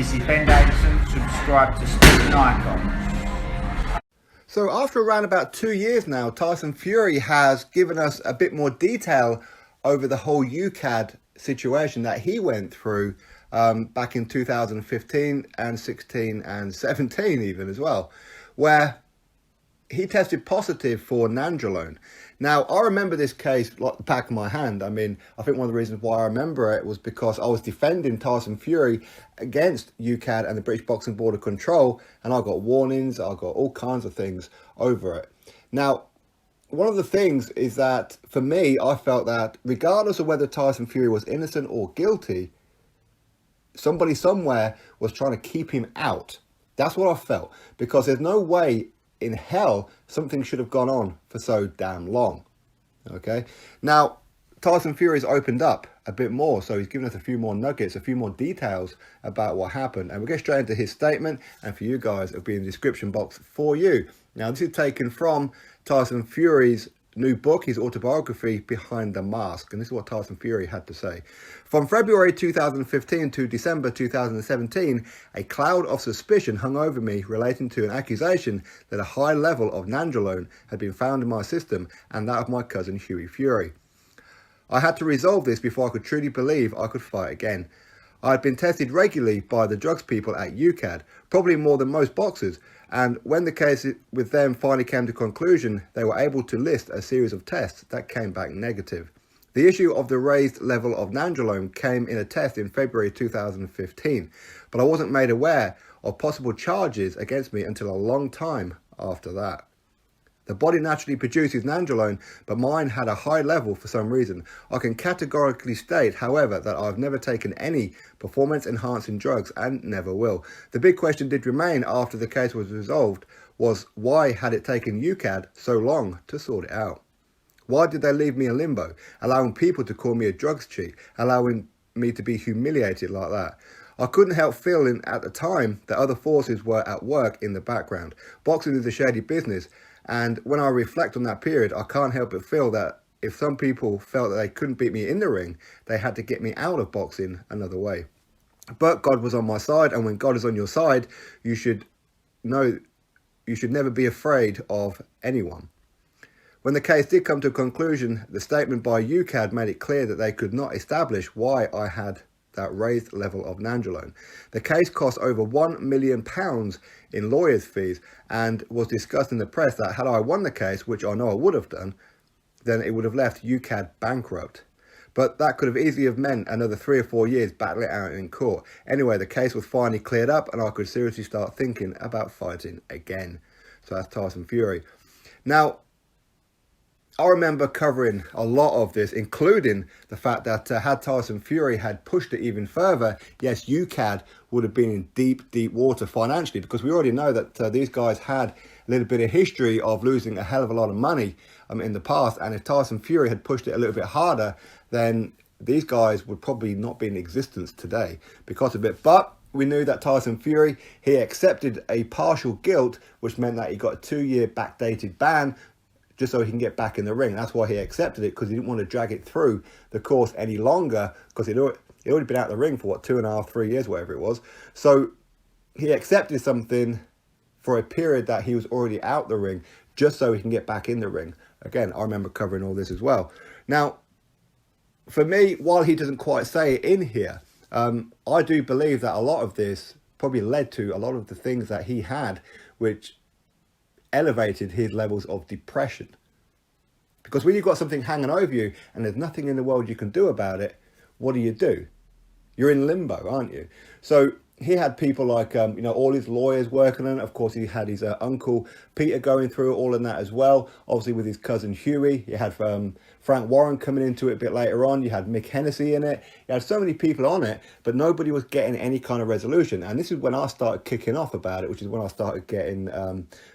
This is Ben Davison. Subscribe to Stephen Icon. So after around about 2 years now, Tyson Fury has given us a bit more detail over the whole UKAD situation that he went through back in 2015 and 16 and 17 even as well, where he tested positive for nandrolone. Now, I remember this case like the back of my hand. I mean, I think one of the reasons why I remember it was because I was defending Tyson Fury against UKAD and the British Boxing Board of Control, and I got warnings, I got all kinds of things over it. Now, one of the things is that, for me, I felt that regardless of whether Tyson Fury was innocent or guilty, somebody somewhere was trying to keep him out. That's what I felt, because there's no way in hell something should have gone on for so damn long. Okay, now Tyson Fury's opened up a bit more, so he's given us a few more nuggets, a few more details about what happened, and we'll get straight into his statement, and for you guys it'll be in the description box for you. Now, this is taken from Tyson Fury's new book, his autobiography, Behind the Mask, and this is what Tyson Fury had to say. From February 2015 to December 2017, a cloud of suspicion hung over me relating to an accusation that a high level of nandrolone had been found in my system and that of my cousin Hughie Fury. I had to resolve this before I could truly believe I could fight again. I had been tested regularly by the drugs people at UKAD, probably more than most boxers, and when the case with them finally came to conclusion, they were able to list a series of tests that came back negative. The issue of the raised level of nandrolone came in a test in February 2015, but I wasn't made aware of possible charges against me until a long time after that. The body naturally produces nandrolone, but mine had a high level for some reason. I can categorically state, however, that I've never taken any performance-enhancing drugs and never will. The big question did remain after the case was resolved was, why had it taken UKAD so long to sort it out? Why did they leave me in limbo, allowing people to call me a drugs cheat, allowing me to be humiliated like that? I couldn't help feeling at the time that other forces were at work in the background. Boxing is a shady business, and when I reflect on that period, I can't help but feel that if some people felt that they couldn't beat me in the ring, they had to get me out of boxing another way. But God was on my side, and when God is on your side, you should know you should never be afraid of anyone. When the case did come to a conclusion, the statement by UKAD made it clear that they could not establish why I had that raised level of nandrolone. The case cost over £1 million in lawyers' fees, and was discussed in the press that had I won the case, which I know I would have done, then it would have left UKAD bankrupt. But that could have easily have meant another 3 or 4 years battling it out in court. Anyway, the case was finally cleared up, and I could seriously start thinking about fighting again. So that's Tyson Fury. Now, I remember covering a lot of this, including the fact that had Tyson Fury had pushed it even further, yes, UKAD would have been in deep, deep water financially, because we already know that these guys had a little bit of history of losing a hell of a lot of money in the past. And if Tyson Fury had pushed it a little bit harder, then these guys would probably not be in existence today because of it. But we knew that Tyson Fury, he accepted a partial guilt, which meant that he got a 2-year backdated ban, just so he can get back in the ring. That's why he accepted it, because he didn't want to drag it through the course any longer, because he'd already been out of the ring for, 2.5, 3 years, whatever it was. So he accepted something for a period that he was already out the ring, just so he can get back in the ring. Again, I remember covering all this as well. Now, for me, while he doesn't quite say it in here, I do believe that a lot of this probably led to a lot of the things that he had, which elevated his levels of depression. Because when you've got something hanging over you and there's nothing in the world you can do about it, what do? You're in limbo, aren't you? So he had people like, all his lawyers working on it. Of course, he had his uncle Peter going through all of that as well. Obviously, with his cousin Hughie, you had Frank Warren coming into it a bit later on. You had Mick Hennessy in it. You had so many people on it, but nobody was getting any kind of resolution. And this is when I started kicking off about it, which is when I started getting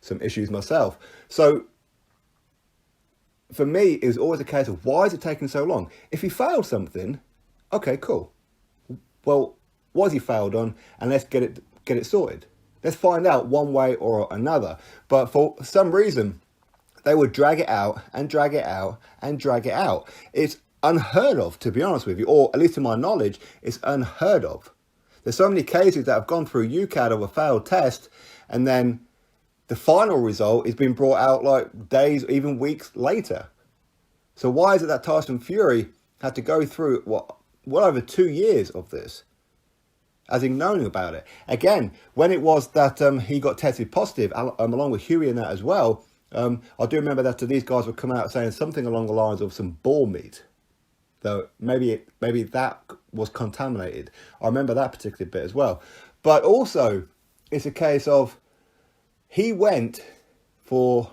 some issues myself. So for me, it was always a case of, why is it taking so long? If he failed something, okay, cool. Well, what has he failed on? And let's get it sorted. Let's find out one way or another. But for some reason, they would drag it out and drag it out and drag it out. It's unheard of, to be honest with you, or at least to my knowledge, it's unheard of. There's so many cases that have gone through UKAD of a failed test, and then the final result is being brought out like days, even weeks later. So why is it that Tyson Fury had to go through well over 2 years of this, as in knowing about it? Again, when it was that he got tested positive, along with Huey and that as well, I do remember that these guys would come out saying something along the lines of some boar meat. Though maybe that was contaminated. I remember that particular bit as well. But also, it's a case of he went for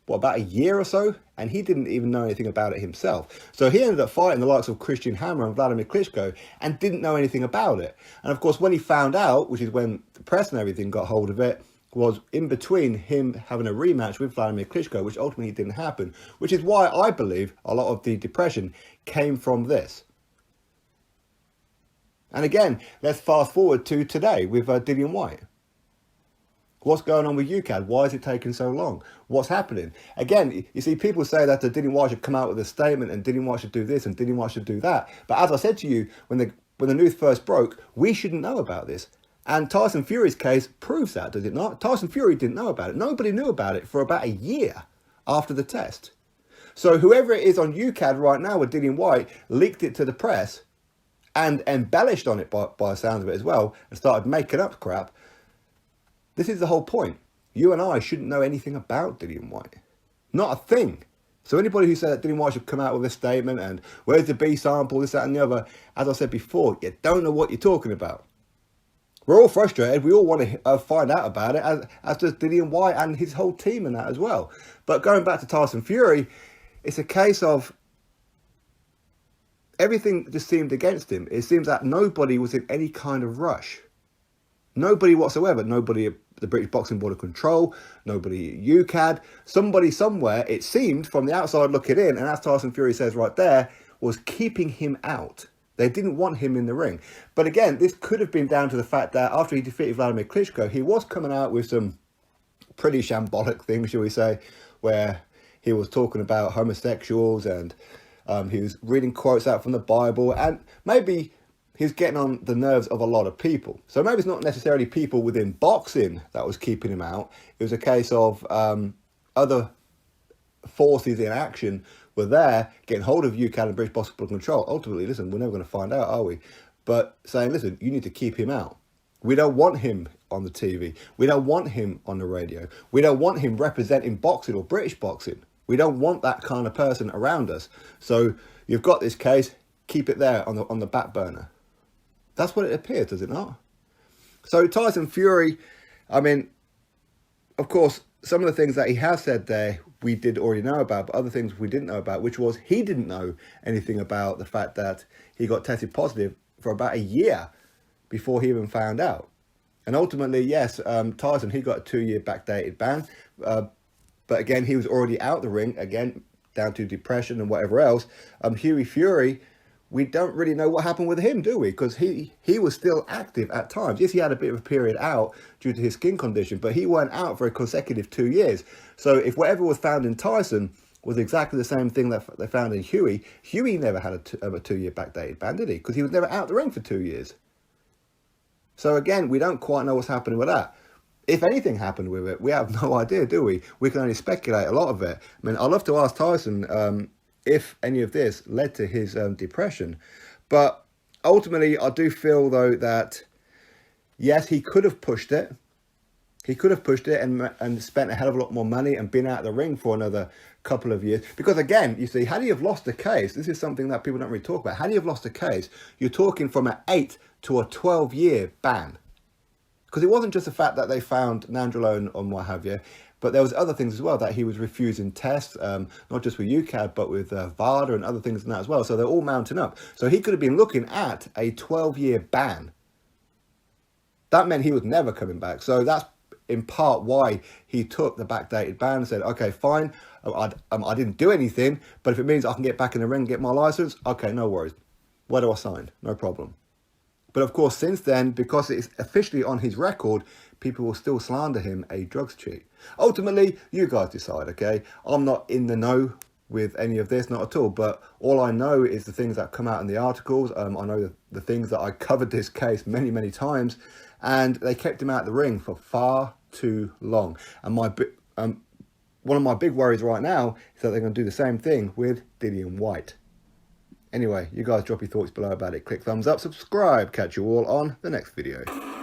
about a year or so, and he didn't even know anything about it himself. So he ended up fighting the likes of Christian Hammer and Vladimir Klitschko and didn't know anything about it. And of course, when he found out, which is when the press and everything got hold of it, was in between him having a rematch with Vladimir Klitschko, which ultimately didn't happen, which is why I believe a lot of the depression came from this. And again, let's fast forward to today with Dillian Whyte. What's going on with UKAD? Why is it taking so long? What's happening? Again, you see, people say that Dillian Whyte should come out with a statement and Dillian Whyte should do this and Dillian Whyte should do that. But as I said to you, when the news first broke, we shouldn't know about this. And Tyson Fury's case proves that, does it not? Tyson Fury didn't know about it. Nobody knew about it for about a year after the test. So whoever it is on UKAD right now with Dillian Whyte leaked it to the press and embellished on it by the sounds of it as well and started making up crap. This is the whole point. You and I shouldn't know anything about Dillian Whyte. Not a thing. So anybody who said that Dillian Whyte should come out with a statement and where's the B sample, this, that and the other, as I said before, you don't know what you're talking about. We're all frustrated. We all want to find out about it, as does Dillian Whyte and his whole team and that as well. But going back to Tyson Fury, it's a case of everything just seemed against him. It seems that nobody was in any kind of rush. Nobody whatsoever. Nobody at the British Boxing Board of Control, nobody at UKAD, somebody somewhere, it seemed from the outside looking in, and as Tyson Fury says right there, was keeping him out. They didn't want him in the ring. But again, this could have been down to the fact that after he defeated Vladimir Klitschko, he was coming out with some pretty shambolic things, shall we say, where he was talking about homosexuals and he was reading quotes out from the Bible, and maybe he's getting on the nerves of a lot of people. So maybe it's not necessarily people within boxing that was keeping him out. It was a case of other forces in action were there, getting hold of UKAD and British Boxing Board Control. Ultimately, listen, we're never going to find out, are we? But saying, listen, you need to keep him out. We don't want him on the TV. We don't want him on the radio. We don't want him representing boxing or British boxing. We don't want that kind of person around us. So you've got this case, keep it there on the back burner. That's what it appears, does it not? So Tyson Fury, I mean, of course, some of the things that he has said there, we did already know about, but other things we didn't know about, which was he didn't know anything about the fact that he got tested positive for about a year before he even found out. And ultimately, yes, Tyson, he got a 2-year backdated ban. But again, he was already out the ring, again, down to depression and whatever else. Huey Fury, we don't really know what happened with him, do we? Because he was still active at times. Yes, he had a bit of a period out due to his skin condition, but he weren't out for a consecutive 2 years. So if whatever was found in Tyson was exactly the same thing that they found in Huey, Huey never had a 2-year backdated ban, did he? Because he was never out the ring for 2 years. So again, we don't quite know what's happening with that. If anything happened with it, we have no idea, do we? We can only speculate a lot of it. I mean, I'd love to ask Tyson if any of this led to his depression. But ultimately, I do feel, though, that, yes, he could have pushed it. He could have pushed it and spent a hell of a lot more money and been out of the ring for another couple of years. Because, again, you see, had he have lost the case, this is something that people don't really talk about. Had he have lost the case, you're talking from an 8 to a 12-year ban. Because it wasn't just the fact that they found nandrolone and what have you, but there was other things as well, that he was refusing tests, not just with UKAD, but with VADA and other things and that as well. So they're all mounting up. So he could have been looking at a 12-year ban. That meant he was never coming back. So that's in part why he took the backdated ban and said, okay, fine, I didn't do anything, but if it means I can get back in the ring and get my license, okay, no worries. Where do I sign? No problem. But of course, since then, because it's officially on his record, people will still slander him a drugs cheat. Ultimately, you guys decide, okay? I'm not in the know with any of this, not at all. But all I know is the things that come out in the articles. I know the things that I covered this case many, many times, and they kept him out of the ring for far too long. And one of my big worries right now is that they're going to do the same thing with Dillian Whyte. Anyway, you guys drop your thoughts below about it. Click thumbs up, subscribe. Catch you all on the next video.